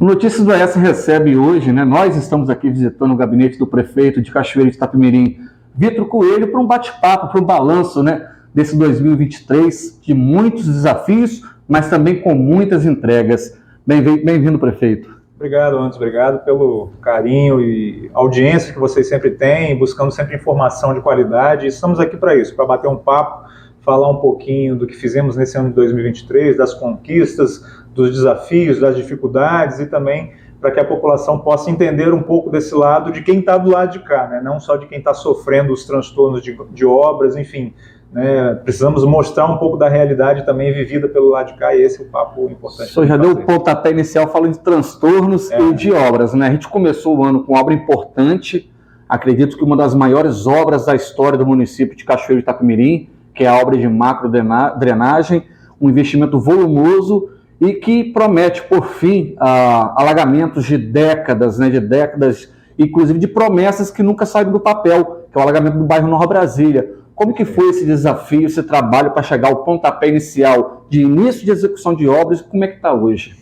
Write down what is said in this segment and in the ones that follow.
O Notícias do AS recebe hoje, né? Nós estamos aqui visitando o gabinete do prefeito de Cachoeira de Itapemirim, Vitor Coelho, para um bate-papo, para um balanço, né, desse 2023, de muitos desafios, mas também com muitas entregas. Bem-vindo, prefeito. Obrigado, Anderson. Obrigado pelo carinho e audiência que vocês sempre têm, buscando sempre informação de qualidade. Estamos aqui para isso, para bater um papo, falar um pouquinho do que fizemos nesse ano de 2023, das conquistas, dos desafios, das dificuldades e também para que a população possa entender um pouco desse lado de quem está do lado de cá, né? Não só de quem está sofrendo os transtornos de obras, enfim. Né? Precisamos mostrar um pouco da realidade também vivida pelo lado de cá, e esse é o papo importante. O senhor já deu o pontapé inicial falando de transtornos e de obras, né? A gente começou o ano com uma obra importante, acredito que uma das maiores obras da história do município de Cachoeira de Itapemirim, que é a obra de macro-drenagem, um investimento volumoso e que promete, por fim, alagamentos de décadas, né? De décadas, inclusive de promessas que nunca saíram do papel, que é o alagamento do bairro Nova Brasília. Como que foi esse desafio, esse trabalho para chegar ao pontapé inicial de início de execução de obras e como é que está hoje?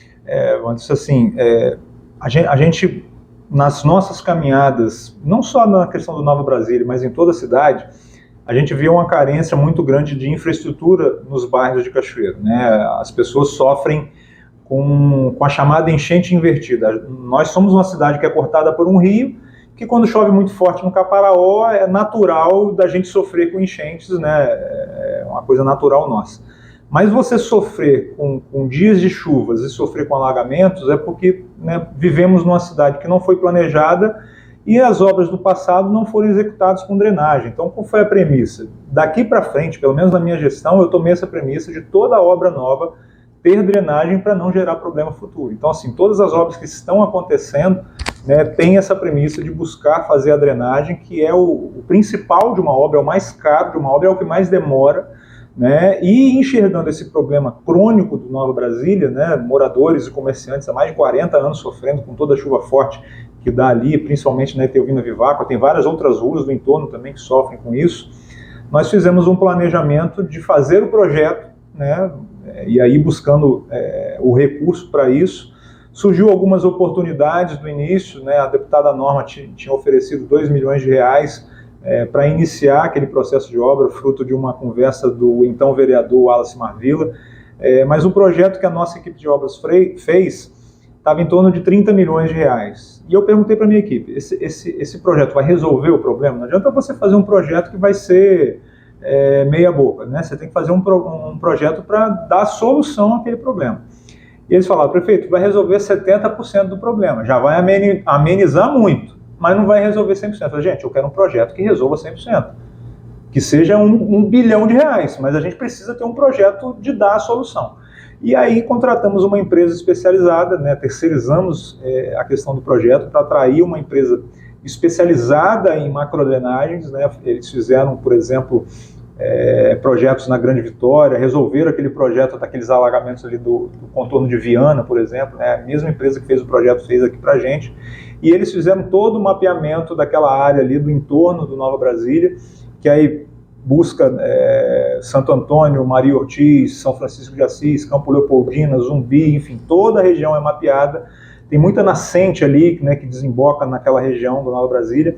Anderson, assim, a gente, nas nossas caminhadas, não só na questão do Nova Brasília, mas em toda a cidade, a gente vê uma carência muito grande de infraestrutura nos bairros de Cachoeira, né? As pessoas sofrem com a chamada enchente invertida. Nós somos uma cidade que é cortada por um rio, que quando chove muito forte no Caparaó, é natural da gente sofrer com enchentes, né? É uma coisa natural nossa. Mas você sofrer com dias de chuvas e sofrer com alagamentos é porque, né, vivemos numa cidade que não foi planejada e as obras do passado não foram executadas com drenagem. Então, qual foi a premissa? Daqui para frente, pelo menos na minha gestão, eu tomei essa premissa de toda obra nova ter drenagem para não gerar problema futuro. Então, assim, todas as obras que estão acontecendo, né, tem essa premissa de buscar fazer a drenagem, que é o principal de uma obra, é o mais caro de uma obra, é o que mais demora, né, e enxergando esse problema crônico do Nova Brasília, né, moradores e comerciantes há mais de 40 anos sofrendo com toda a chuva forte que dá ali, principalmente na Etelvina Viváqua, tem várias outras ruas do entorno também que sofrem com isso. Nós fizemos um planejamento de fazer o projeto, né, e aí buscando o recurso para isso. Surgiu algumas oportunidades do início, né? A deputada Norma tinha oferecido R$2 milhões para iniciar aquele processo de obra, fruto de uma conversa do então vereador Wallace Marvila, mas o projeto que a nossa equipe de obras fez estava em torno de R$30 milhões. E eu perguntei para a minha equipe, esse projeto vai resolver o problema? Não adianta você fazer um projeto que vai ser meia boca, né? Você tem que fazer um projeto para dar solução àquele problema. E eles falaram, prefeito, vai resolver 70% do problema, já vai amenizar muito, mas não vai resolver 100%. Eu falei, gente, eu quero um projeto que resolva 100%, que seja R$1 bilhão, mas a gente precisa ter um projeto de dar a solução. E aí contratamos uma empresa especializada, né, terceirizamos a questão do projeto para atrair uma empresa especializada em macrodrenagens, né? Eles fizeram, por exemplo, projetos na Grande Vitória, resolveram aquele projeto daqueles alagamentos ali do contorno de Viana, por exemplo, né? A mesma empresa que fez o projeto fez aqui pra gente, e eles fizeram todo o mapeamento daquela área ali do entorno do Nova Brasília, que aí busca Santo Antônio, Maria Ortiz, São Francisco de Assis, Campo Leopoldina, Zumbi, enfim, toda a região é mapeada, tem muita nascente ali, né, que desemboca naquela região do Nova Brasília.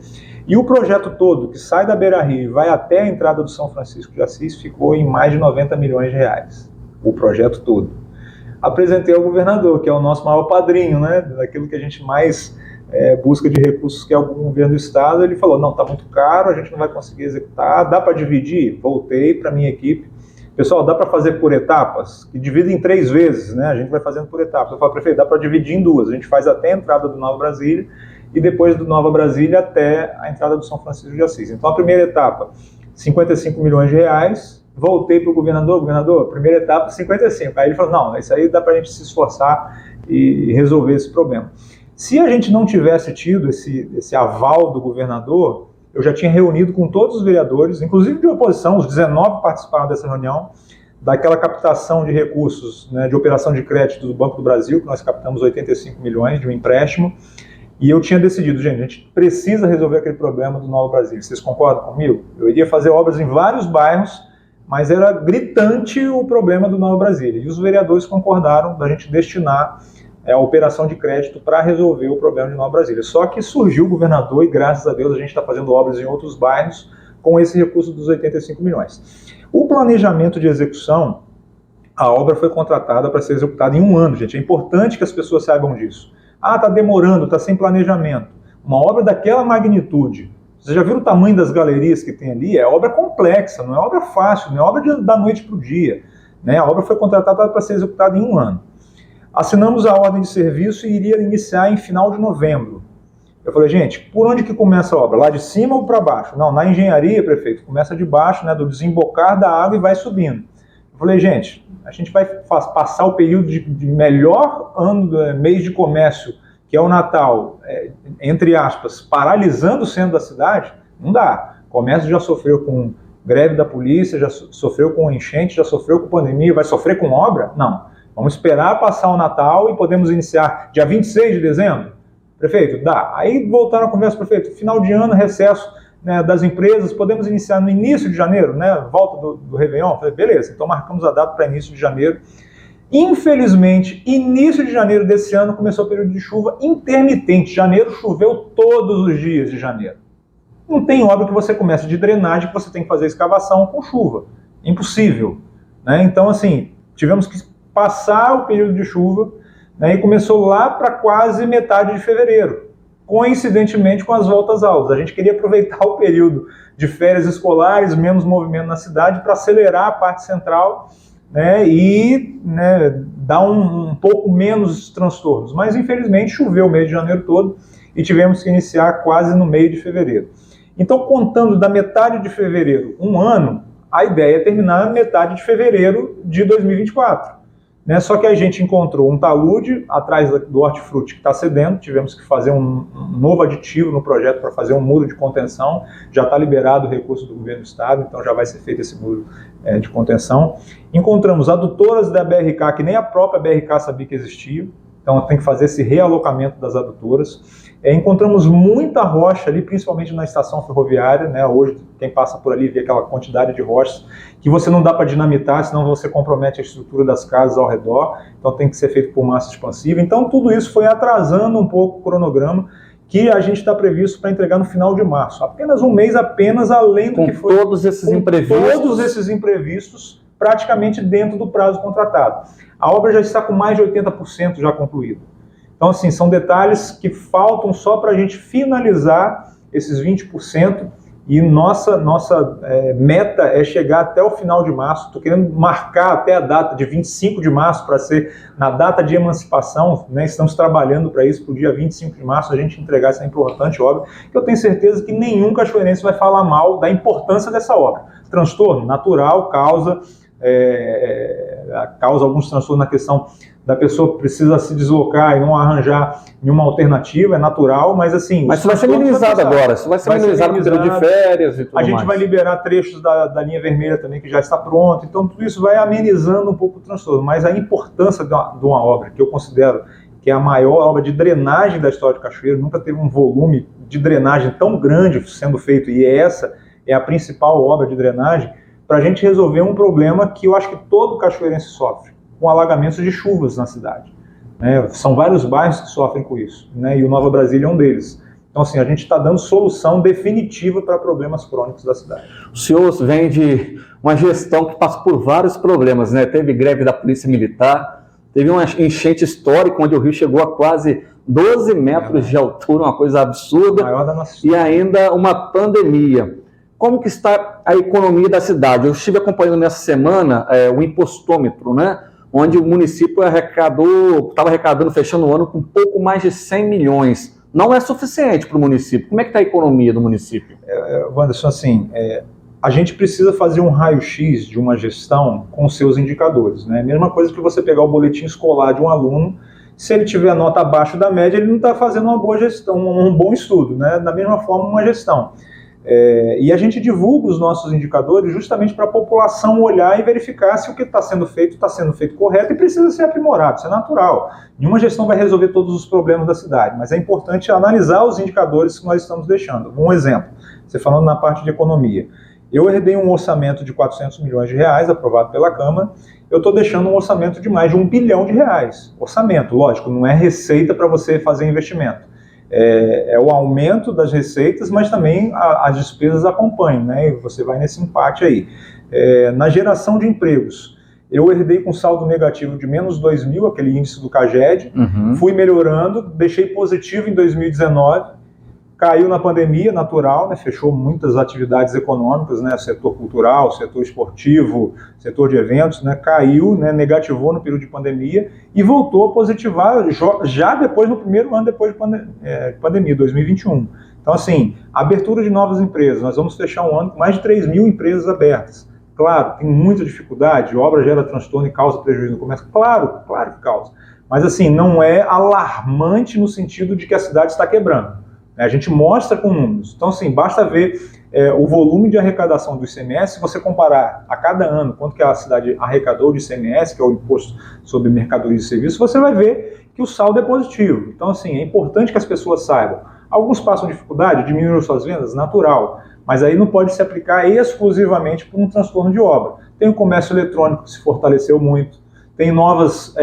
E o projeto todo, que sai da Beira-Rio e vai até a entrada do São Francisco de Assis, ficou em mais de R$90 milhões, o projeto todo. Apresentei ao governador, que é o nosso maior padrinho, né, daquilo que a gente mais busca de recursos, que é o governo do estado. Ele falou, não, está muito caro, a gente não vai conseguir executar, dá para dividir? Voltei para a minha equipe. Pessoal, dá para fazer por etapas? Que divide em 3 vezes, né, a gente vai fazendo por etapas. Eu falo, prefeito, dá para dividir em 2, a gente faz até a entrada do Nova Brasília, e depois do Nova Brasília até a entrada do São Francisco de Assis. Então, a primeira etapa, R$55 milhões, voltei para o governador, primeira etapa, 55. Aí ele falou, não, isso aí dá para a gente se esforçar e resolver esse problema. Se a gente não tivesse tido esse aval do governador, eu já tinha reunido com todos os vereadores, inclusive de oposição, os 19 participaram dessa reunião, daquela captação de recursos, né, de operação de crédito do Banco do Brasil, que nós captamos 85 milhões de um empréstimo, e eu tinha decidido, gente, a gente precisa resolver aquele problema do Nova Brasília. Vocês concordam comigo? Eu iria fazer obras em vários bairros, mas era gritante o problema do Nova Brasília. E os vereadores concordaram da gente destinar a operação de crédito para resolver o problema de Nova Brasília. Só que surgiu o governador e, graças a Deus, a gente está fazendo obras em outros bairros com esse recurso dos 85 milhões. O planejamento de execução, a obra foi contratada para ser executada em 1 ano, gente. É importante que as pessoas saibam disso. Ah, está demorando, está sem planejamento. Uma obra daquela magnitude, vocês já viram o tamanho das galerias que tem ali? É obra complexa, não é obra fácil, não é obra da noite para o dia. Né? A obra foi contratada para ser executada em 1 ano. Assinamos a ordem de serviço e iria iniciar em final de novembro. Eu falei, gente, por onde que começa a obra? Lá de cima ou para baixo? Não, na engenharia, prefeito, começa de baixo, né, do desembocar da água e vai subindo. Eu falei, gente, a gente vai passar o período de melhor mês de comércio, que é o Natal, entre aspas, paralisando o centro da cidade? Não dá. O comércio já sofreu com greve da polícia, já sofreu com enchente, já sofreu com pandemia, vai sofrer com obra? Não. Vamos esperar passar o Natal e podemos iniciar dia 26 de dezembro? Prefeito, dá. Aí voltaram a conversa, prefeito, final de ano, recesso, né, das empresas, podemos iniciar no início de janeiro, né, volta do Réveillon? Falei, beleza, então marcamos a data para início de janeiro. Infelizmente, início de janeiro desse ano começou o período de chuva intermitente. Janeiro choveu todos os dias de janeiro. Não tem obra que você comece de drenagem que você tem que fazer escavação com chuva. Impossível. Né? Então, assim, tivemos que passar o período de chuva, né, e começou lá para quase metade de fevereiro, coincidentemente com as voltas aulas. A gente queria aproveitar o período de férias escolares, menos movimento na cidade, para acelerar a parte central, né, e, né, dar um pouco menos transtornos. Mas, infelizmente, choveu o mês de janeiro todo e tivemos que iniciar quase no meio de fevereiro. Então, contando da metade de fevereiro, 1 ano, a ideia é terminar na metade de fevereiro de 2024. Né? Só que a gente encontrou um talude atrás do hortifruti que está cedendo, tivemos que fazer um novo aditivo no projeto para fazer um muro de contenção, já está liberado o recurso do governo do estado, então já vai ser feito esse muro de contenção. Encontramos adutoras da BRK, que nem a própria BRK sabia que existia, então tem que fazer esse realocamento das adutoras. Encontramos muita rocha ali, principalmente na estação ferroviária, né? Hoje quem passa por ali vê aquela quantidade de rochas que você não dá para dinamitar, senão você compromete a estrutura das casas ao redor, então tem que ser feito por massa expansiva. Então tudo isso foi atrasando um pouco o cronograma que a gente está previsto para entregar no final de março. Apenas um mês, apenas além do que foi. Todos esses imprevistos. Todos esses imprevistos praticamente dentro do prazo contratado. A obra já está com mais de 80% já concluída. Então, assim, são detalhes que faltam só para a gente finalizar esses 20%, e nossa meta é chegar até o final de março. Estou querendo marcar até a data de 25 de março para ser na data de emancipação, né? Estamos trabalhando para isso, para o dia 25 de março a gente entregar essa importante obra, que eu tenho certeza que nenhum cachoeirense vai falar mal da importância dessa obra. Transtorno natural, causa alguns transtornos na questão da pessoa precisa se deslocar e não arranjar nenhuma alternativa, é natural, mas assim... Mas isso vai ser minimizado agora, isso vai ser minimizado com o período de férias e tudo mais. A gente vai liberar trechos da linha vermelha também, que já está pronto, então tudo isso vai amenizando um pouco o transtorno, mas a importância de uma obra, que eu considero que é a maior obra de drenagem da história de Cachoeiro, nunca teve um volume de drenagem tão grande sendo feito, e essa é a principal obra de drenagem, para a gente resolver um problema que eu acho que todo cachoeirense sofre, com alagamentos de chuvas na cidade. Né? São vários bairros que sofrem com isso, né? E o Nova Brasília é um deles. Então, assim, a gente está dando solução definitiva para problemas crônicos da cidade. O senhor vem de uma gestão que passa por vários problemas, né? Teve greve da Polícia Militar, teve uma enchente histórica, onde o rio chegou a quase 12 metros de altura, uma coisa absurda, maior da nossa história. E ainda uma pandemia. Como que está a economia da cidade? Eu estive acompanhando nessa semana o impostômetro, né? Onde o município estava arrecadando, fechando o ano, com pouco mais de 100 milhões. Não é suficiente para o município. Como é que está a economia do município? Wanderson, assim, a gente precisa fazer um raio-x de uma gestão com seus indicadores. Né? Mesma coisa que você pegar o boletim escolar de um aluno, se ele tiver a nota abaixo da média, ele não está fazendo uma boa gestão, um bom estudo. Né? Da mesma forma, uma gestão. E a gente divulga os nossos indicadores justamente para a população olhar e verificar se o que está sendo feito correto e precisa ser aprimorado, isso é natural. Nenhuma gestão vai resolver todos os problemas da cidade, mas é importante analisar os indicadores que nós estamos deixando. Um exemplo, você falando na parte de economia. Eu herdei um orçamento de 400 milhões de reais, aprovado pela Câmara, eu estou deixando um orçamento de mais de R$1 bilhão. Orçamento, lógico, não é receita para você fazer investimento. É o aumento das receitas, mas também as despesas acompanham, né? E você vai nesse empate aí. Na geração de empregos, eu herdei com saldo negativo de menos 2.000, aquele índice do CAGED, fui melhorando, deixei positivo em 2019, caiu na pandemia, natural, né? Fechou muitas atividades econômicas, né? Setor cultural, setor esportivo, setor de eventos, né? Caiu, né? Negativou no período de pandemia e voltou a positivar já depois, no primeiro ano depois de pandemia, 2021. Então, assim, abertura de novas empresas, nós vamos fechar um ano com mais de 3.000 empresas abertas. Claro, tem muita dificuldade, obra gera transtorno e causa prejuízo no comércio, claro que causa. Mas, assim, não é alarmante no sentido de que a cidade está quebrando. A gente mostra com números. Então, assim, basta ver o volume de arrecadação do ICMS, se você comparar a cada ano quanto que a cidade arrecadou de ICMS, que é o Imposto sobre Mercadorias e Serviços, você vai ver que o saldo é positivo. Então, assim, é importante que as pessoas saibam. Alguns passam dificuldade, diminuíram suas vendas, natural, mas aí não pode se aplicar exclusivamente por um transtorno de obra. Tem o comércio eletrônico que se fortaleceu muito, tem novas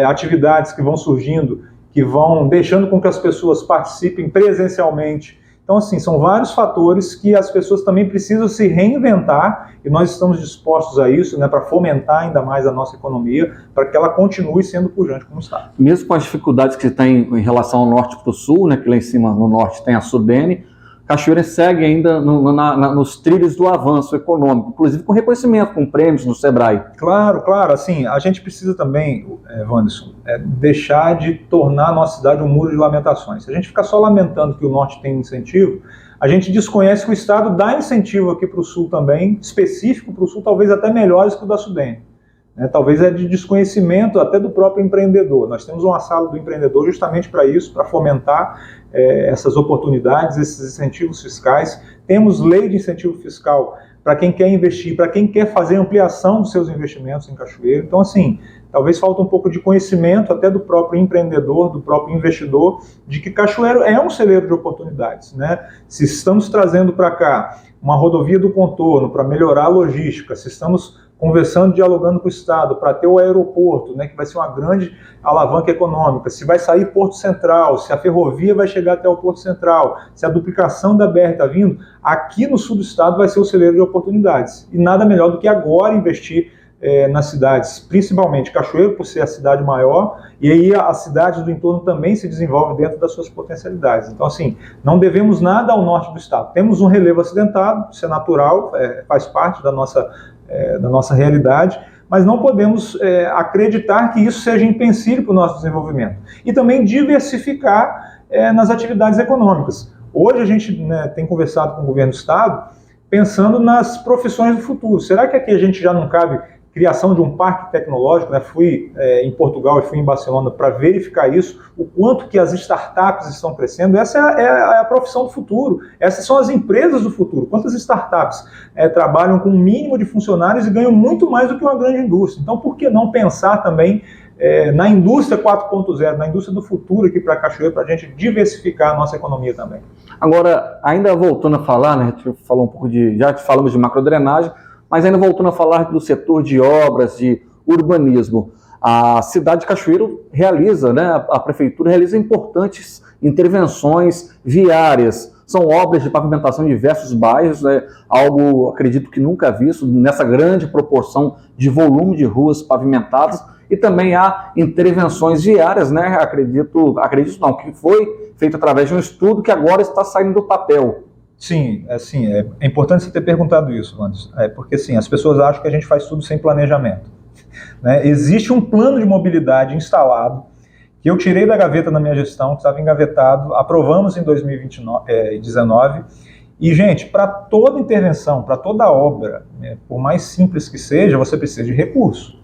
atividades que vão surgindo, que vão deixando com que as pessoas participem presencialmente. Então, assim, são vários fatores que as pessoas também precisam se reinventar e nós estamos dispostos a isso, né, para fomentar ainda mais a nossa economia, para que ela continue sendo pujante como está. Mesmo com as dificuldades que tem em relação ao norte para o sul, né, que lá em cima no norte tem a Sudene, Cachoeira segue ainda nos trilhos do avanço econômico, inclusive com reconhecimento, com prêmios no Sebrae. Claro, assim, a gente precisa também, Wanderson, deixar de tornar a nossa cidade um muro de lamentações. Se a gente ficar só lamentando que o norte tem incentivo, a gente desconhece que o estado dá incentivo aqui para o sul também, específico para o sul, talvez até melhores que o da Sudene. Talvez é de desconhecimento até do próprio empreendedor. Nós temos uma sala do empreendedor justamente para isso, para fomentar essas oportunidades, esses incentivos fiscais. Temos lei de incentivo fiscal para quem quer investir, para quem quer fazer ampliação dos seus investimentos em Cachoeiro. Então, assim, talvez falta um pouco de conhecimento até do próprio empreendedor, do próprio investidor, de que Cachoeiro é um celeiro de oportunidades, né? Se estamos trazendo para cá uma rodovia do contorno para melhorar a logística, se estamos conversando, dialogando com o Estado para ter o aeroporto, né, que vai ser uma grande alavanca econômica, se vai sair Porto Central, se a ferrovia vai chegar até o Porto Central, se a duplicação da BR está vindo, aqui no sul do estado vai ser o celeiro de oportunidades. E nada melhor do que agora investir nas cidades, principalmente Cachoeiro, por ser a cidade maior, e aí as cidades do entorno também se desenvolvem dentro das suas potencialidades. Então, assim, não devemos nada ao norte do estado. Temos um relevo acidentado, isso é natural, faz parte da nossa realidade, mas não podemos acreditar que isso seja empecilho para o nosso desenvolvimento. E também diversificar nas atividades econômicas. Hoje a gente tem conversado com o governo do estado pensando nas profissões do futuro. Será que aqui a gente já não cabe criação de um parque tecnológico? Fui em Portugal e fui em Barcelona para verificar isso, o quanto que as startups estão crescendo. Essa é a profissão do futuro, essas são as empresas do futuro. Quantas startups trabalham com um mínimo de funcionários e ganham muito mais do que uma grande indústria? Então, por que não pensar também na indústria 4.0, na indústria do futuro aqui para Cachoeiro, para a gente diversificar a nossa economia também? Agora, ainda voltando a falar, né, a gente falou um pouco já falamos de macrodrenagem, mas ainda voltando a falar do setor de obras, de urbanismo, a cidade de Cachoeiro realiza, né, a prefeitura realiza importantes intervenções viárias. São obras de pavimentação em diversos bairros, algo, acredito que nunca visto, nessa grande proporção de volume de ruas pavimentadas, e também há intervenções viárias, né, acredito não, que foi feito através de um estudo que agora está saindo do papel. Sim, é importante você ter perguntado isso, Anderson, porque assim, as pessoas acham que a gente faz tudo sem planejamento. Existe um plano de mobilidade instalado, que eu tirei da gaveta na minha gestão, que estava engavetado, aprovamos em 2019, e, gente, para toda intervenção, para toda obra, por mais simples que seja, você precisa de recurso.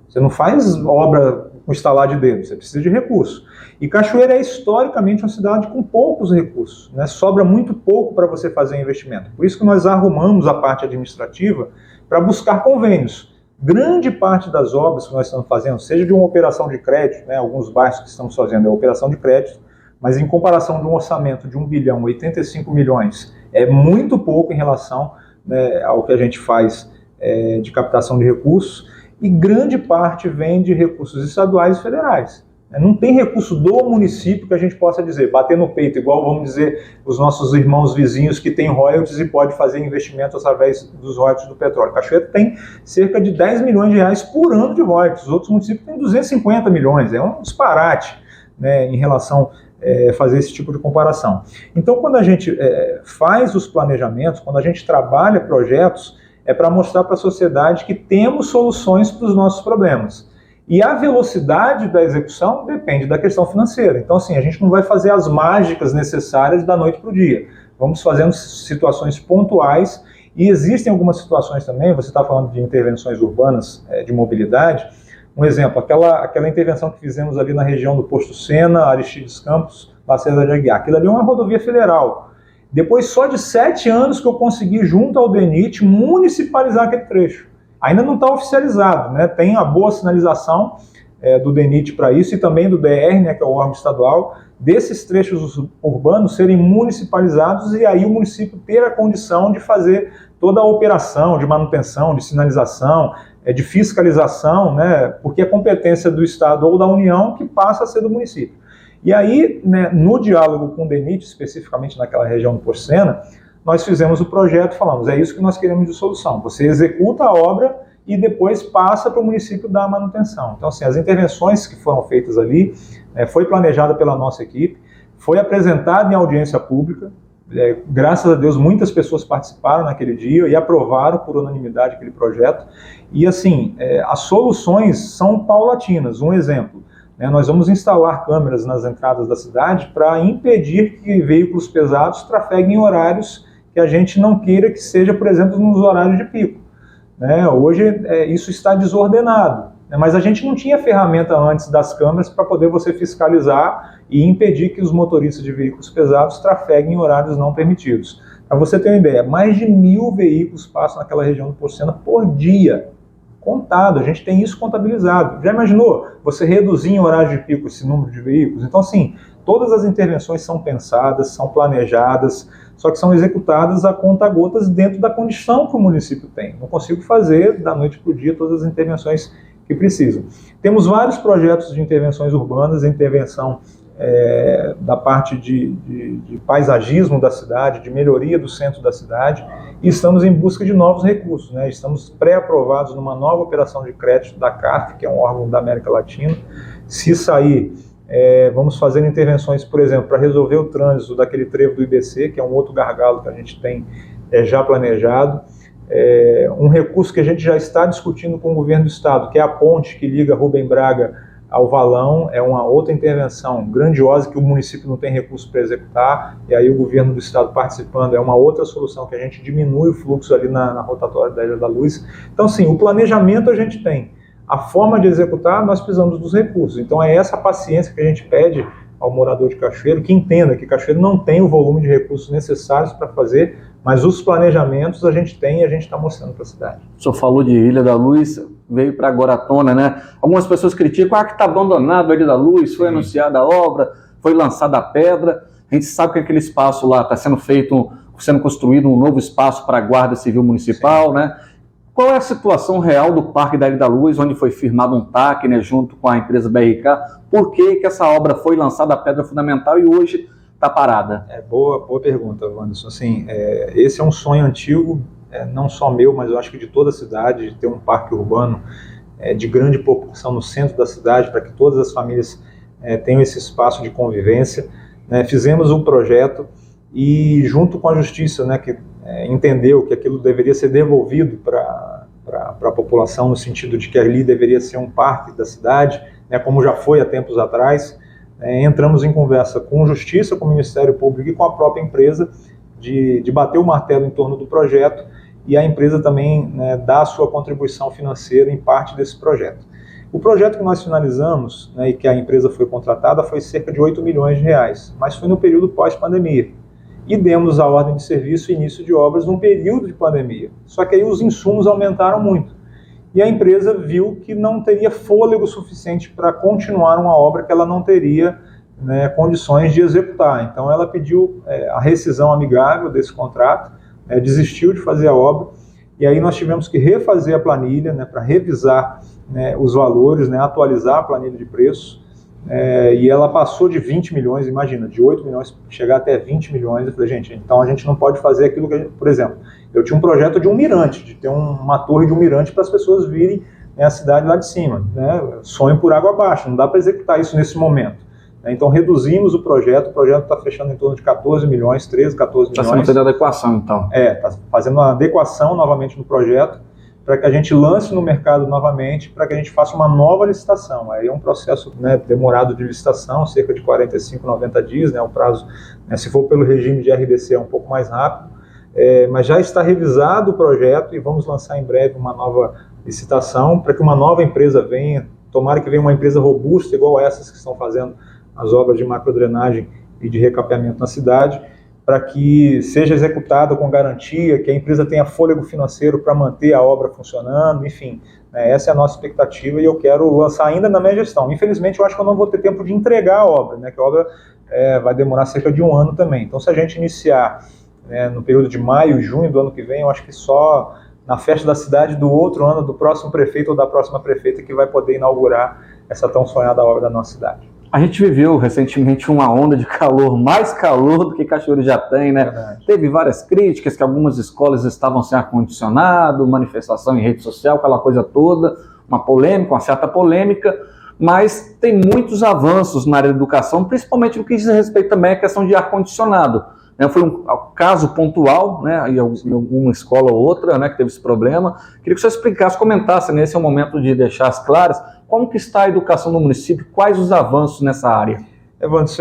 Você não faz obra com estalar de dedo, você precisa de recurso. E Cachoeira é historicamente uma cidade com poucos recursos, sobra muito pouco para você fazer investimento. Por isso que nós arrumamos a parte administrativa para buscar convênios. Grande parte das obras que nós estamos fazendo, seja de uma operação de crédito, alguns bairros que estamos fazendo é operação de crédito, mas em comparação de um orçamento de 1 bilhão, 85 milhões, é muito pouco em relação né, ao que a gente faz de captação de recursos, e grande parte vem de recursos estaduais e federais. Não tem recurso do município que a gente possa dizer, bater no peito, igual vamos dizer os nossos irmãos vizinhos que têm royalties e pode fazer investimentos através dos royalties do petróleo. Cachoeira tem cerca de 10 milhões de reais por ano de royalties, os outros municípios têm 250 milhões, é um disparate, né, em relação a fazer esse tipo de comparação. Então, quando a gente faz os planejamentos, quando a gente trabalha projetos, é para mostrar para a sociedade que temos soluções para os nossos problemas. E a velocidade da execução depende da questão financeira. Então, assim, a gente não vai fazer as mágicas necessárias da noite para o dia. Vamos fazendo situações pontuais, e existem algumas situações também, você está falando de intervenções urbanas de mobilidade. Um exemplo, aquela intervenção que fizemos ali na região do Posto Sena, Aristides Campos, Lacerda de Aguiar. Aquilo ali é uma rodovia federal. Depois só de 7 anos que eu consegui, junto ao DENIT, municipalizar aquele trecho. Ainda não está oficializado, né? Tem a boa sinalização do DENIT para isso e também do DR, né, que é o órgão estadual, desses trechos urbanos serem municipalizados e aí o município ter a condição de fazer toda a operação de manutenção, de sinalização, de fiscalização, né, porque é competência do Estado ou da União que passa a ser do município. E aí, né, no diálogo com o DENIT, especificamente naquela região do Posto Sena, nós fizemos o projeto e falamos, é isso que nós queremos de solução. Você executa a obra e depois passa para o município dar a manutenção. Então, assim, as intervenções que foram feitas ali, foi planejada pela nossa equipe, foi apresentada em audiência pública, graças a Deus muitas pessoas participaram naquele dia e aprovaram por unanimidade aquele projeto. E assim, as soluções são paulatinas. Um exemplo, nós vamos instalar câmeras nas entradas da cidade para impedir que veículos pesados trafeguem em horários que a gente não queira que seja, por exemplo, nos horários de pico. Hoje isso está desordenado, mas a gente não tinha ferramenta antes das câmeras para poder você fiscalizar e impedir que os motoristas de veículos pesados trafeguem em horários não permitidos. Para você ter uma ideia, mais de 1.000 veículos passam naquela região do Posto Sena por dia. Contado, a gente tem isso contabilizado. Já imaginou você reduzir em horário de pico esse número de veículos? Então, assim, todas as intervenções são pensadas, são planejadas, só que são executadas a conta-gotas dentro da condição que o município tem. Não consigo fazer da noite para o dia todas as intervenções que precisam. Temos vários projetos de intervenções urbanas, intervenção da parte de paisagismo da cidade, de melhoria do centro da cidade, e estamos em busca de novos recursos, né? Estamos pré-aprovados numa nova operação de crédito da CAF, que é um órgão da América Latina. Se sair, vamos fazer intervenções, por exemplo, para resolver o trânsito daquele trevo do IBC, que é um outro gargalo que a gente tem já planejado. Um recurso que a gente já está discutindo com o governo do estado, que é a ponte que liga Rubem Braga ao Valão, é uma outra intervenção grandiosa que o município não tem recurso para executar, e aí o governo do estado participando é uma outra solução que a gente diminui o fluxo ali na rotatória da Ilha da Luz. Então, sim, o planejamento a gente tem. A forma de executar, nós precisamos dos recursos. Então, é essa paciência que a gente pede ao morador de Cachoeiro, que entenda que Cachoeiro não tem o volume de recursos necessários para fazer, mas os planejamentos a gente tem e a gente está mostrando para a cidade. O senhor falou de Ilha da Luz, veio para agora à tona, né? Algumas pessoas criticam, que está abandonado a Ilha da Luz, foi anunciada a obra, foi lançada a pedra. A gente sabe que aquele espaço lá está sendo construído um novo espaço para a Guarda Civil Municipal, né? Qual é a situação real do Parque da Ilha da Luz, onde foi firmado um TAC, né, junto com a empresa BRK? Por que essa obra foi lançada a pedra fundamental e hoje está parada? Boa pergunta, Wanderson. Assim, esse é um sonho antigo, não só meu, mas eu acho que de toda a cidade, de ter um parque urbano de grande proporção no centro da cidade, para que todas as famílias tenham esse espaço de convivência. Fizemos um projeto e, junto com a Justiça, né, que entendeu que aquilo deveria ser devolvido para a população, no sentido de que ali deveria ser um parque da cidade, né, como já foi há tempos atrás, entramos em conversa com Justiça, com o Ministério Público e com a própria empresa de bater o martelo em torno do projeto, e a empresa também, né, dá a sua contribuição financeira em parte desse projeto. O projeto que nós finalizamos, né, e que a empresa foi contratada, foi cerca de 8 milhões de reais, mas foi no período pós-pandemia. E demos a ordem de serviço e início de obras num período de pandemia. Só que aí os insumos aumentaram muito. E a empresa viu que não teria fôlego suficiente para continuar uma obra que ela não teria, né, condições de executar. Então ela pediu a rescisão amigável desse contrato, desistiu de fazer a obra, e aí nós tivemos que refazer a planilha, né, para revisar, né, os valores, né, atualizar a planilha de preço, e ela passou de 20 milhões, imagina, de 8 milhões chegar até 20 milhões. Eu falei, gente, então a gente não pode fazer aquilo que a gente, por exemplo, eu tinha um projeto de um mirante, de ter uma torre de um mirante para as pessoas virem, né, a cidade lá de cima, né, sonho por água abaixo, não dá para executar isso nesse momento. Então reduzimos o projeto está fechando em torno de 14 milhões, 13, 14 milhões. Está fazendo adequação, então. Está fazendo uma adequação novamente no projeto, para que a gente lance no mercado novamente, para que a gente faça uma nova licitação. Aí é um processo, né, demorado de licitação, cerca de 45, 90 dias, né, o prazo, né, se for pelo regime de RDC é um pouco mais rápido, mas já está revisado o projeto e vamos lançar em breve uma nova licitação, para que uma nova empresa venha, tomara que venha uma empresa robusta, igual essas que estão fazendo as obras de macrodrenagem e de recapeamento na cidade, para que seja executada com garantia, que a empresa tenha fôlego financeiro para manter a obra funcionando, enfim, né, essa é a nossa expectativa e eu quero lançar ainda na minha gestão. Infelizmente, eu acho que eu não vou ter tempo de entregar a obra, né, que a obra vai demorar cerca de 1 ano também. Então, se a gente iniciar, né, no período de maio e junho do ano que vem, eu acho que só na festa da cidade do outro ano, do próximo prefeito ou da próxima prefeita, que vai poder inaugurar essa tão sonhada obra da nossa cidade. A gente viveu recentemente uma onda de calor, mais calor do que Cachoeiro já tem, né? Verdade. Teve várias críticas, que algumas escolas estavam sem ar-condicionado, manifestação em rede social, aquela coisa toda, uma polêmica, uma certa polêmica, mas tem muitos avanços na área da educação, principalmente no que diz respeito também à questão de ar-condicionado. Foi um caso pontual, né, em alguma escola ou outra, né, que teve esse problema. Queria que você explicasse, comentasse, né, esse é o momento de deixar as claras, como que está a educação no município, quais os avanços nessa área? Evandro,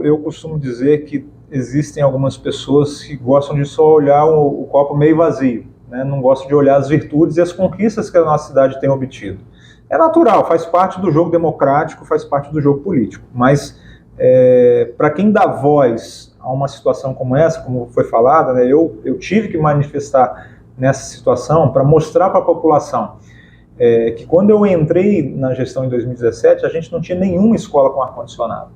eu costumo dizer que existem algumas pessoas que gostam de só olhar o copo meio vazio, né, não gostam de olhar as virtudes e as conquistas que a nossa cidade tem obtido. É natural, faz parte do jogo democrático, faz parte do jogo político, mas para quem dá voz a uma situação como essa, como foi falada, né, eu tive que manifestar nessa situação para mostrar para a população que quando eu entrei na gestão em 2017, a gente não tinha nenhuma escola com ar-condicionado.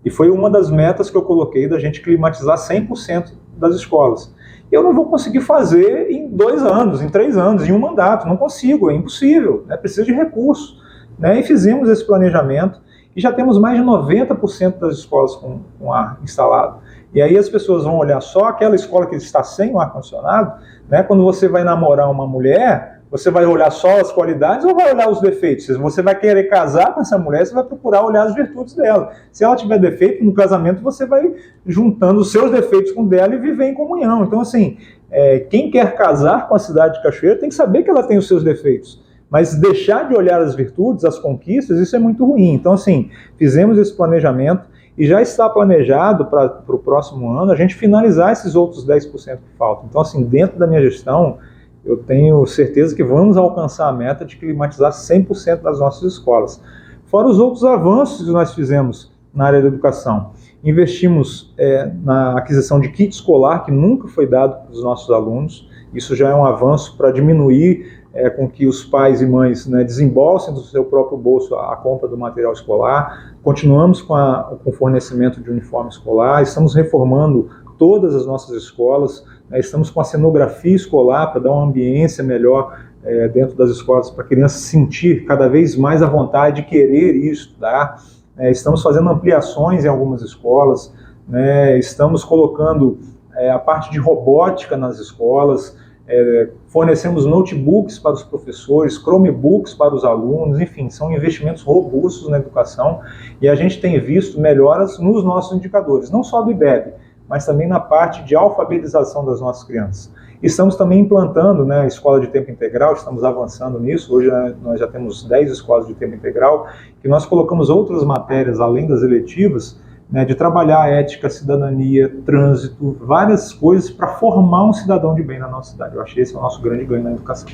E foi uma das metas que eu coloquei da gente climatizar 100% das escolas. Eu não vou conseguir fazer em 2 anos, em 3 anos, em um mandato, não consigo, é impossível, né? Precisa de recursos, né? E fizemos esse planejamento e já temos mais de 90% das escolas com ar instalado. E aí as pessoas vão olhar só aquela escola que está sem o ar-condicionado, né? Quando você vai namorar uma mulher, você vai olhar só as qualidades ou vai olhar os defeitos? Se você vai querer casar com essa mulher, você vai procurar olhar as virtudes dela. Se ela tiver defeito, no casamento você vai juntando os seus defeitos com dela e viver em comunhão. Então, assim, quem quer casar com a cidade de Cachoeiro tem que saber que ela tem os seus defeitos. Mas deixar de olhar as virtudes, as conquistas, isso é muito ruim. Então, assim, fizemos esse planejamento e já está planejado para o próximo ano a gente finalizar esses outros 10% que faltam. Então, assim, dentro da minha gestão, eu tenho certeza que vamos alcançar a meta de climatizar 100% das nossas escolas. Fora os outros avanços que nós fizemos na área da educação. Investimos na aquisição de kit escolar, que nunca foi dado para os nossos alunos. Isso já é um avanço para diminuir com que os pais e mães, né, desembolsem do seu próprio bolso a compra do material escolar. Continuamos com o fornecimento de uniforme escolar, estamos reformando todas as nossas escolas, estamos com a cenografia escolar para dar uma ambiência melhor dentro das escolas, para a criança sentir cada vez mais a vontade de querer ir estudar. Estamos fazendo ampliações em algumas escolas, né, estamos colocando a parte de robótica nas escolas, fornecemos notebooks para os professores, Chromebooks para os alunos, enfim, são investimentos robustos na educação e a gente tem visto melhoras nos nossos indicadores, não só do IBEB, mas também na parte de alfabetização das nossas crianças. Estamos também implantando, né, a escola de tempo integral, estamos avançando nisso, hoje nós já temos 10 escolas de tempo integral, que nós colocamos outras matérias além das eletivas, né, de trabalhar ética, cidadania, trânsito, várias coisas para formar um cidadão de bem na nossa cidade. Eu acho que esse é o nosso grande ganho na educação.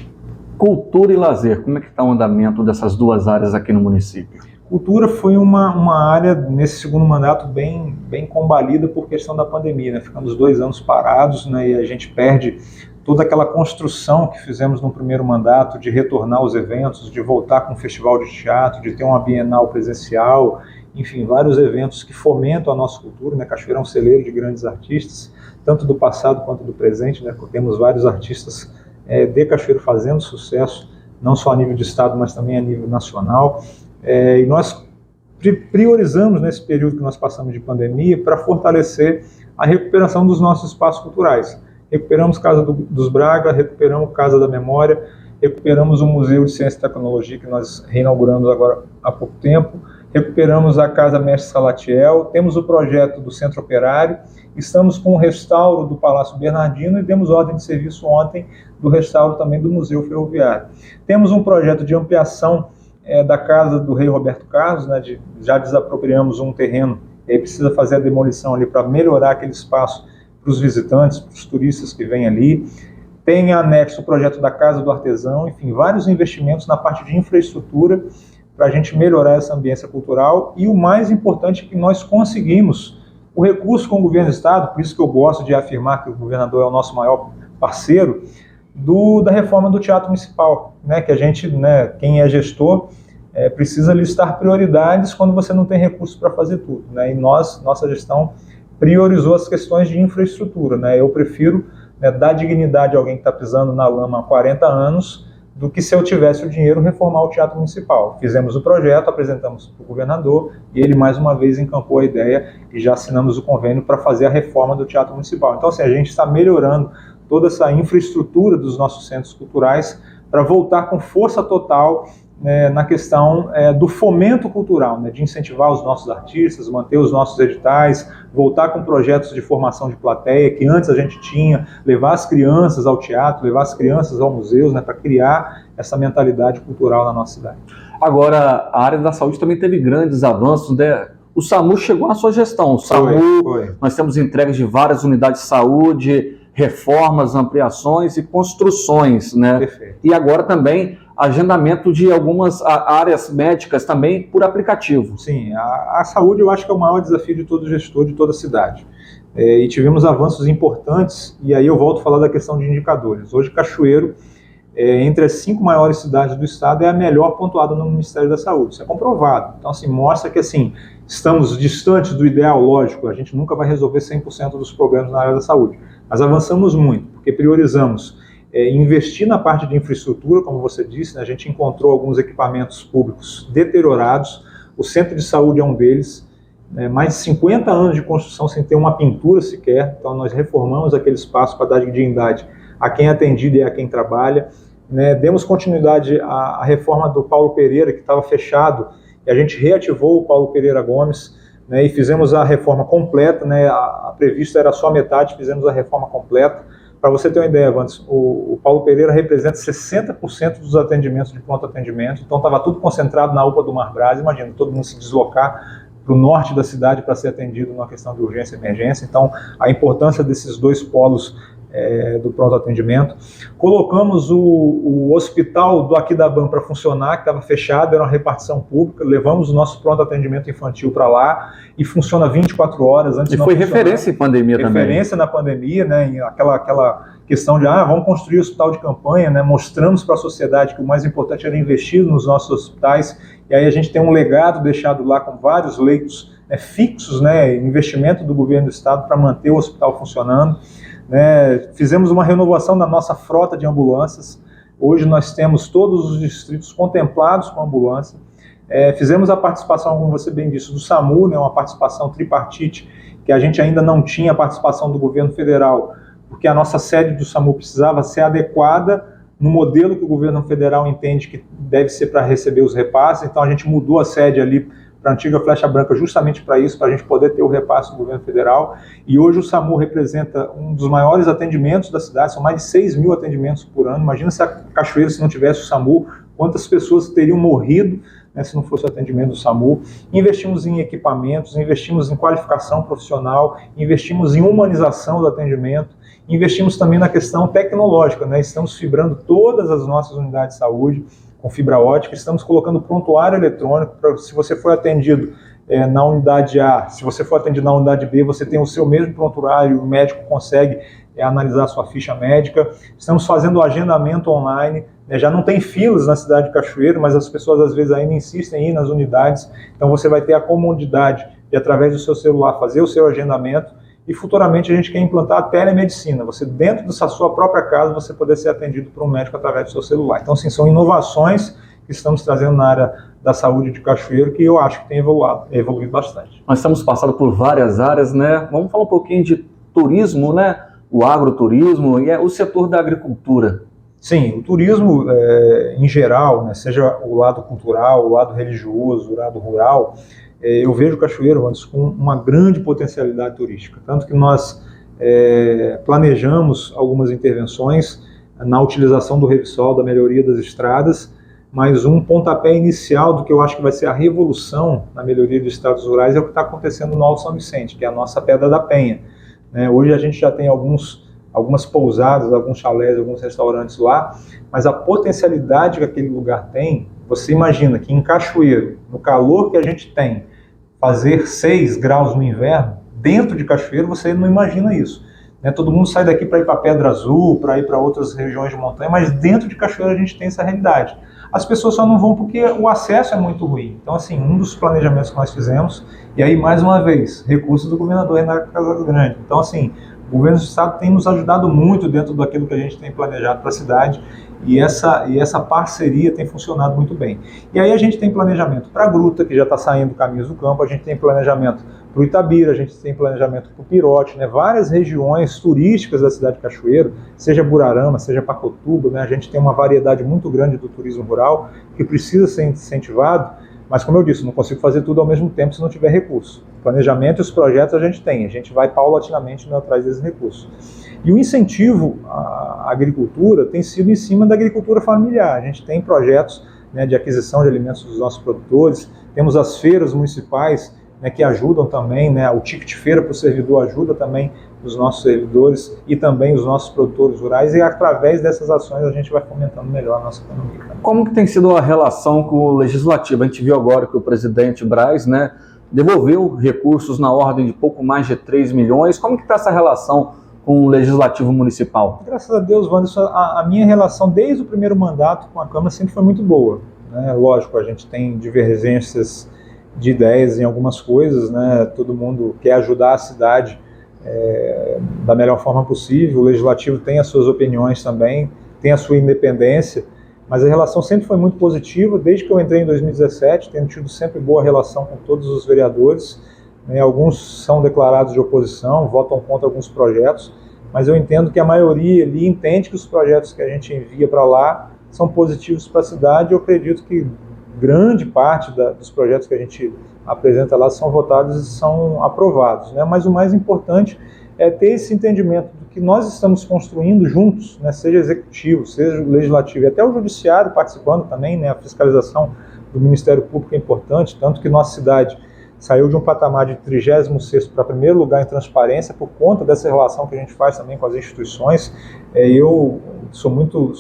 Cultura e lazer, como é que está o andamento dessas duas áreas aqui no município? Cultura foi uma área, nesse segundo mandato, bem combalida por questão da pandemia, né? Ficamos 2 anos parados, né, e a gente perde toda aquela construção que fizemos no primeiro mandato de retornar aos eventos, de voltar com um festival de teatro, de ter uma bienal presencial, enfim, vários eventos que fomentam a nossa cultura, né? Cachoeira é um celeiro de grandes artistas, tanto do passado quanto do presente, né? Temos vários artistas de Cachoeiro fazendo sucesso, não só a nível de estado, mas também a nível nacional, e nós priorizamos nesse período que nós passamos de pandemia para fortalecer a recuperação dos nossos espaços culturais. Recuperamos Casa dos Braga, recuperamos Casa da Memória, recuperamos o Museu de Ciência e Tecnologia, que nós reinauguramos agora há pouco tempo, recuperamos a Casa Mestre Salatiel, temos o projeto do Centro Operário, estamos com o restauro do Palácio Bernardino e demos ordem de serviço ontem do restauro também do Museu Ferroviário. Temos um projeto de ampliação da Casa do Rei Roberto Carlos, né, já desapropriamos um terreno, e aí precisa fazer a demolição ali para melhorar aquele espaço para os visitantes, para os turistas que vêm ali. Tem anexo o projeto da Casa do Artesão, enfim, vários investimentos na parte de infraestrutura para a gente melhorar essa ambiência cultural, e o mais importante é que nós conseguimos o recurso com o governo do estado, por isso que eu gosto de afirmar que o governador é o nosso maior parceiro, da reforma do Teatro Municipal, né, que a gente, né, quem é gestor, precisa listar prioridades quando você não tem recurso para fazer tudo, né, e nossa gestão priorizou as questões de infraestrutura, né, eu prefiro, né, dar dignidade a alguém que está pisando na lama há 40 anos, do que se eu tivesse o dinheiro reformar o Teatro Municipal. Fizemos o projeto, apresentamos para o governador e ele mais uma vez encampou a ideia e já assinamos o convênio para fazer a reforma do Teatro Municipal. Então, assim, a gente está melhorando toda essa infraestrutura dos nossos centros culturais para voltar com força total, né, na questão do fomento cultural, né, de incentivar os nossos artistas, manter os nossos editais, voltar com projetos de formação de plateia que antes a gente tinha, levar as crianças ao teatro, levar as crianças aos museus, né, para criar essa mentalidade cultural na nossa cidade. Agora, a área da saúde também teve grandes avanços, né? O SAMU chegou na sua gestão. O SAMU, nós temos entregas de várias unidades de saúde, reformas, ampliações e construções, né? Perfeito. E agora também agendamento de algumas áreas médicas também por aplicativo. Sim, a saúde eu acho que é o maior desafio de todo gestor de toda a cidade. E tivemos avanços importantes, e aí eu volto a falar da questão de indicadores. Hoje Cachoeiro, entre as 5 maiores cidades do estado, é a melhor pontuada no Ministério da Saúde. Isso é comprovado. Então, assim, mostra que, assim, estamos distantes do ideal, lógico, a gente nunca vai resolver 100% dos problemas na área da saúde, mas avançamos muito, porque priorizamos investir na parte de infraestrutura, como você disse, né, a gente encontrou alguns equipamentos públicos deteriorados, o centro de saúde é um deles, mais de 50 anos de construção sem ter uma pintura sequer, então nós reformamos aquele espaço para dar dignidade a quem é atendido e a quem trabalha, né, demos continuidade à reforma do Paulo Pereira, que estava fechado, e a gente reativou o Paulo Pereira Gomes, né, e fizemos a reforma completa, né, a prevista era só metade, fizemos a reforma completa. Para você ter uma ideia, Wanderson, o Paulo Pereira representa 60% dos atendimentos de pronto atendimento, então estava tudo concentrado na UPA do Mar Brás. Imagina, todo mundo se deslocar para o norte da cidade para ser atendido numa questão de urgência e emergência, então a importância desses dois polos do pronto atendimento. Colocamos o hospital do Aquidabam para funcionar, que estava fechado, era uma repartição pública, levamos o nosso pronto atendimento infantil para lá e funciona 24 horas. Antes e foi referência em pandemia também. Referência na pandemia, né, aquela questão de vamos construir o hospital de campanha, né, mostramos para a sociedade que o mais importante era investir nos nossos hospitais, e aí a gente tem um legado deixado lá com vários leitos fixos, né, investimento do governo do estado para manter o hospital funcionando. Fizemos uma renovação da nossa frota de ambulâncias. Hoje nós temos todos os distritos contemplados com ambulância. Fizemos a participação, como você bem disse, do SAMU, né, uma participação tripartite, que a gente ainda não tinha a participação do governo federal, porque a nossa sede do SAMU precisava ser adequada no modelo que o governo federal entende que deve ser para receber os repasses. Então a gente mudou a sede ali para a antiga Flecha Branca justamente para isso, para a gente poder ter o repasse do governo federal. E hoje o SAMU representa um dos maiores atendimentos da cidade, são mais de 6 mil atendimentos por ano. Imagina se a Cachoeira, se não tivesse o SAMU, quantas pessoas teriam morrido, né, se não fosse o atendimento do SAMU. Investimos em equipamentos, investimos em qualificação profissional, investimos em humanização do atendimento, investimos também na questão tecnológica, né? Estamos fibrando todas as nossas unidades de saúde com fibra ótica, estamos colocando prontuário eletrônico, para se você for atendido na unidade A, se você for atendido na unidade B, você tem o seu mesmo prontuário, o médico consegue analisar a sua ficha médica. Estamos fazendo o agendamento online, já não tem filas na cidade de Cachoeiro, mas as pessoas às vezes ainda insistem em ir nas unidades, então você vai ter a comodidade de, através do seu celular, fazer o seu agendamento, e futuramente a gente quer implantar a telemedicina, você dentro da sua própria casa, você poder ser atendido por um médico através do seu celular. Então, assim, são inovações que estamos trazendo na área da saúde de Cachoeiro, que eu acho que tem evoluído bastante. Nós estamos passando por várias áreas, né? Vamos falar um pouquinho de turismo, né? O agroturismo e o setor da agricultura. Sim, o turismo em geral, né, seja o lado cultural, o lado religioso, o lado rural, eu vejo Cachoeiro, Wanderson, com uma grande potencialidade turística. Tanto que nós planejamos algumas intervenções na utilização do Revsol, da melhoria das estradas, mas um pontapé inicial do que eu acho que vai ser a revolução na melhoria dos estados rurais é o que está acontecendo no Alto São Vicente, que é a nossa Pedra da Penha. Hoje a gente já tem algumas pousadas, alguns chalés, alguns restaurantes lá, mas a potencialidade que aquele lugar tem, você imagina que em Cachoeiro, no calor que a gente tem, fazer 6 graus no inverno, dentro de Cachoeiro você não imagina isso. Todo mundo sai daqui para ir para Pedra Azul, para ir para outras regiões de montanha, mas dentro de Cachoeiro a gente tem essa realidade. As pessoas só não vão porque o acesso é muito ruim. Então, assim, um dos planejamentos que nós fizemos, e aí, mais uma vez, recursos do governador Renato Casagrande. Então, assim, o governo do estado tem nos ajudado muito dentro daquilo que a gente tem planejado para a cidade, e essa parceria tem funcionado muito bem. E aí a gente tem planejamento para a Gruta, que já está saindo Caminhos do Campo, a gente tem planejamento para o Itabira, a gente tem planejamento para o Pirote, várias regiões turísticas da cidade de Cachoeiro, seja Burarama, seja Pacotuba, a gente tem uma variedade muito grande do turismo rural que precisa ser incentivado, mas como eu disse, não consigo fazer tudo ao mesmo tempo se não tiver recurso. O planejamento e os projetos a gente vai paulatinamente atrás desses recursos. E o incentivo à agricultura tem sido em cima da agricultura familiar. A gente tem projetos de aquisição de alimentos dos nossos produtores, temos as feiras municipais que ajudam também, o ticket feira para o servidor ajuda também os nossos servidores e também os nossos produtores rurais, e através dessas ações a gente vai fomentando melhor a nossa economia. Como que tem sido a relação com o Legislativo? A gente viu agora que o presidente Braz, devolveu recursos na ordem de pouco mais de 3 milhões. Como que está essa relação com o Legislativo Municipal? Graças a Deus, Wanderson, a minha relação desde o primeiro mandato com a Câmara sempre foi muito boa. Lógico, a gente tem divergências de ideias em algumas coisas, todo mundo quer ajudar a cidade da melhor forma possível, o Legislativo tem as suas opiniões também, tem a sua independência, mas a relação sempre foi muito positiva, desde que eu entrei em 2017, tenho tido sempre boa relação com todos os vereadores, alguns são declarados de oposição, votam contra alguns projetos, mas eu entendo que a maioria ali entende que os projetos que a gente envia para lá são positivos para a cidade, eu acredito que grande parte dos projetos que a gente apresenta lá são votados e são aprovados, Mas o mais importante é ter esse entendimento do que nós estamos construindo juntos, seja executivo, seja legislativo e até o judiciário participando também, a fiscalização do Ministério Público é importante, tanto que nossa cidade saiu de um patamar de 36º para primeiro lugar em transparência por conta dessa relação que a gente faz também com as instituições. Eu sou muito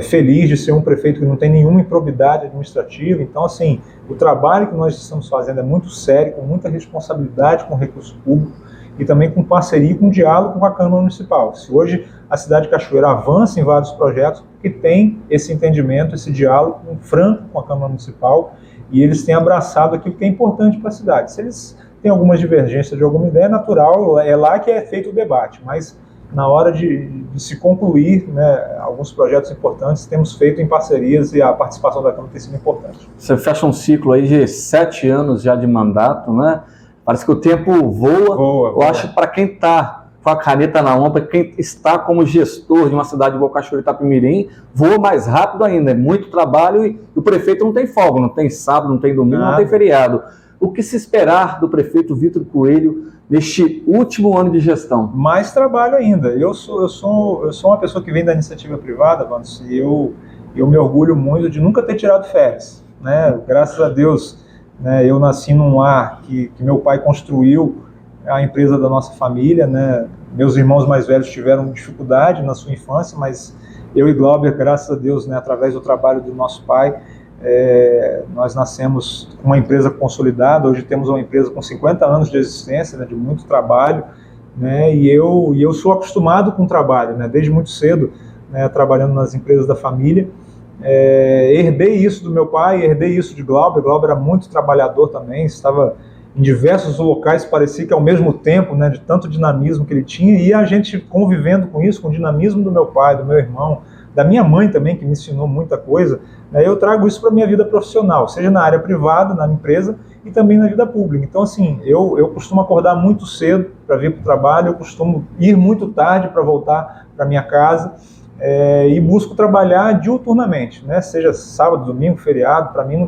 feliz de ser um prefeito que não tem nenhuma improbidade administrativa. Então, assim, o trabalho que nós estamos fazendo é muito sério, com muita responsabilidade com o recurso público e também com parceria e com diálogo com a Câmara Municipal. Se hoje a cidade de Cachoeiro avança em vários projetos, porque tem esse entendimento, esse diálogo franco com a Câmara Municipal, e eles têm abraçado aquilo que é importante para a cidade. Se eles têm algumas divergências de alguma ideia, é natural, é lá que é feito o debate, mas na hora de se concluir alguns projetos importantes, temos feito em parcerias e a participação da Câmara tem sido importante. Você fecha um ciclo aí de 7 anos já de mandato, Parece que o tempo voa. Eu acho que para quem está com a caneta na mão, para quem está como gestor de uma cidade igual Cachoeiro e Itapemirim, voa mais rápido ainda. É muito trabalho e o prefeito não tem folga, não tem sábado, não tem domingo, não tem feriado. O que se esperar do prefeito Vitor Coelho neste último ano de gestão? Mais trabalho ainda. Eu sou uma pessoa que vem da iniciativa privada, Wanderson, e eu me orgulho muito de nunca ter tirado férias. Graças a Deus, eu nasci num lar que meu pai construiu a empresa da nossa família. Meus irmãos mais velhos tiveram dificuldade na sua infância, mas eu e Glauber, graças a Deus, através do trabalho do nosso pai, Nós nascemos com uma empresa consolidada, hoje temos uma empresa com 50 anos de existência, né, de muito trabalho, né, e eu sou acostumado com o trabalho, né, desde muito cedo, né, trabalhando nas empresas da família. Herdei isso do meu pai, herdei isso de Glauber. Glauber era muito trabalhador também, estava em diversos locais, parecia que ao mesmo tempo, né, de tanto dinamismo que ele tinha, e a gente convivendo com isso, com o dinamismo do meu pai, do meu irmão, da minha mãe também, que me ensinou muita coisa, né, eu trago isso para a minha vida profissional, seja na área privada, na empresa, e também na vida pública. Então, assim, eu costumo acordar muito cedo para vir para o trabalho, eu costumo ir muito tarde para voltar para minha casa, e busco trabalhar diuturnamente, né? Seja sábado, domingo, feriado. Para mim não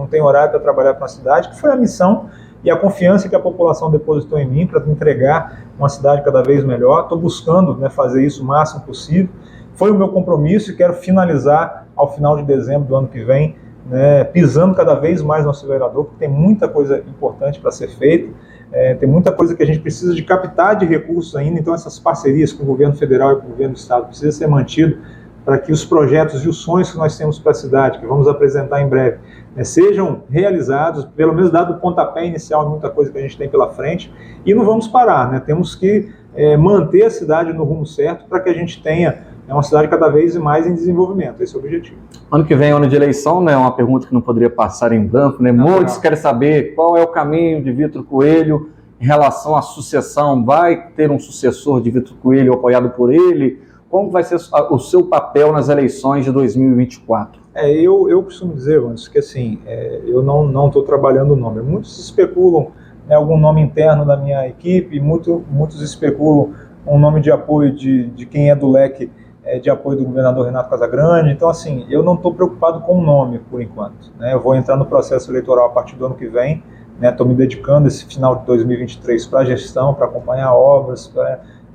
tem horário para trabalhar para uma cidade, que foi a missão e a confiança que a população depositou em mim para entregar uma cidade cada vez melhor. Estou buscando, né, fazer isso o máximo possível. Foi o meu compromisso e quero finalizar ao final de dezembro do ano que vem, né, pisando cada vez mais no acelerador, porque tem muita coisa importante para ser feita. Tem muita coisa que a gente precisa de captar de recursos ainda, então essas parcerias com o governo federal e com o governo do estado precisam ser mantidas para que os projetos e os sonhos que nós temos para a cidade, que vamos apresentar em breve, né, sejam realizados, pelo menos dado o pontapé inicial, muita coisa que a gente tem pela frente, e não vamos parar, né, temos que manter a cidade no rumo certo para que a gente tenha uma cidade cada vez mais em desenvolvimento. Esse é o objetivo. Ano que vem é ano de eleição, né? Uma pergunta que não poderia passar em branco, né? Muitos querem saber qual é o caminho de Vitor Coelho em relação à sucessão. Vai ter um sucessor de Vitor Coelho apoiado por ele? Como vai ser o seu papel nas eleições de 2024? Eu costumo dizer, Wanderson, que assim, eu não estou trabalhando o nome. Muitos especulam, né, algum nome interno da minha equipe, muitos especulam um nome de apoio de quem é do leque de apoio do governador Renato Casagrande. Então, assim, eu não estou preocupado com o nome, por enquanto, né? Eu vou entrar no processo eleitoral a partir do ano que vem, né? Estou me dedicando esse final de 2023 para a gestão, para acompanhar obras,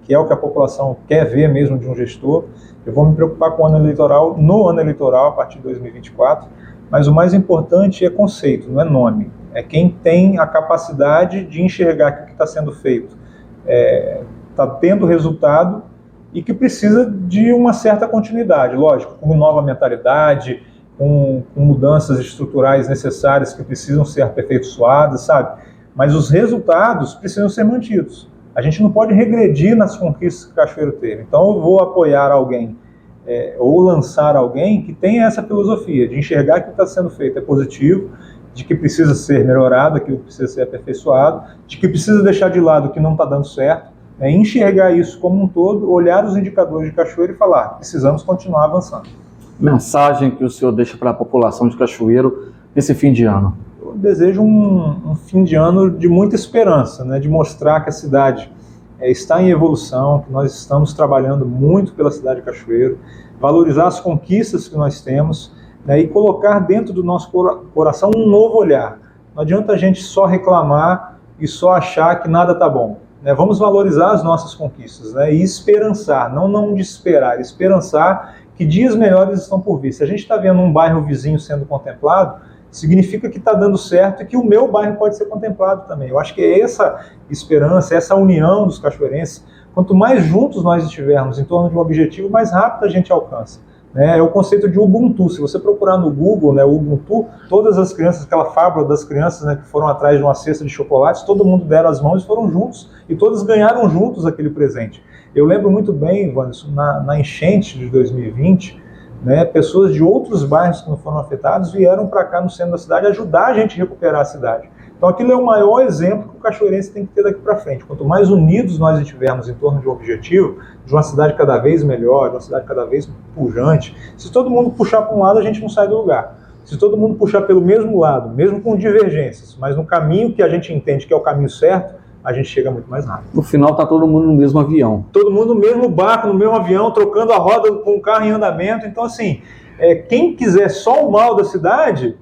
que é o que a população quer ver mesmo de um gestor. Eu vou me preocupar com o ano eleitoral, no ano eleitoral, a partir de 2024, mas o mais importante é conceito, não é nome. É quem tem a capacidade de enxergar que o que está sendo feito está tendo resultado e que precisa de uma certa continuidade, lógico, com nova mentalidade, com mudanças estruturais necessárias que precisam ser aperfeiçoadas, sabe? Mas os resultados precisam ser mantidos. A gente não pode regredir nas conquistas que o Cachoeiro teve. Então eu vou apoiar alguém ou lançar alguém que tenha essa filosofia de enxergar que o que está sendo feito é positivo, de que precisa ser melhorado, aquilo que precisa ser aperfeiçoado, de que precisa deixar de lado o que não está dando certo, enxergar isso como um todo, olhar os indicadores de Cachoeiro e falar, precisamos continuar avançando. Mensagem que o senhor deixa para a população de Cachoeiro nesse fim de ano? Eu desejo um fim de ano de muita esperança, né, de mostrar que a cidade está em evolução, que nós estamos trabalhando muito pela cidade de Cachoeiro, valorizar as conquistas que nós temos, né, e colocar dentro do nosso coração um novo olhar. Não adianta a gente só reclamar e só achar que nada está bom. Vamos valorizar as nossas conquistas, né, e esperançar, não desesperar, esperançar que dias melhores estão por vir. Se a gente está vendo um bairro vizinho sendo contemplado, significa que está dando certo e que o meu bairro pode ser contemplado também. Eu acho que é essa esperança, essa união dos cachoeirenses, quanto mais juntos nós estivermos em torno de um objetivo, mais rápido a gente alcança. É o conceito de Ubuntu. Se você procurar no Google, né, o Ubuntu, todas as crianças, aquela fábula das crianças, né, que foram atrás de uma cesta de chocolates, todo mundo deram as mãos e foram juntos, e todos ganharam juntos aquele presente. Eu lembro muito bem, Wanderson, na enchente de 2020, né, pessoas de outros bairros que não foram afetados vieram para cá no centro da cidade ajudar a gente a recuperar a cidade. Então aquilo é o maior exemplo que o cachoeirense tem que ter daqui para frente. Quanto mais unidos nós estivermos em torno de um objetivo, de uma cidade cada vez melhor, de uma cidade cada vez pujante, se todo mundo puxar para um lado, a gente não sai do lugar. Se todo mundo puxar pelo mesmo lado, mesmo com divergências, mas no caminho que a gente entende que é o caminho certo, a gente chega muito mais rápido. No final está todo mundo no mesmo avião. Todo mundo no mesmo barco, no mesmo avião, trocando a roda com o carro em andamento. Então, assim, quem quiser só o mal da cidade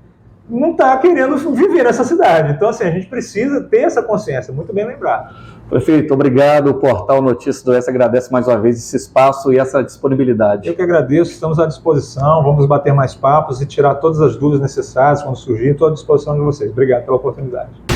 não está querendo viver essa cidade. Então, assim, a gente precisa ter essa consciência, muito bem lembrado. Prefeito, obrigado. O Portal Notícias do Oeste agradece mais uma vez esse espaço e essa disponibilidade. Eu que agradeço, estamos à disposição, vamos bater mais papos e tirar todas as dúvidas necessárias quando surgirem, estou à disposição de vocês. Obrigado pela oportunidade.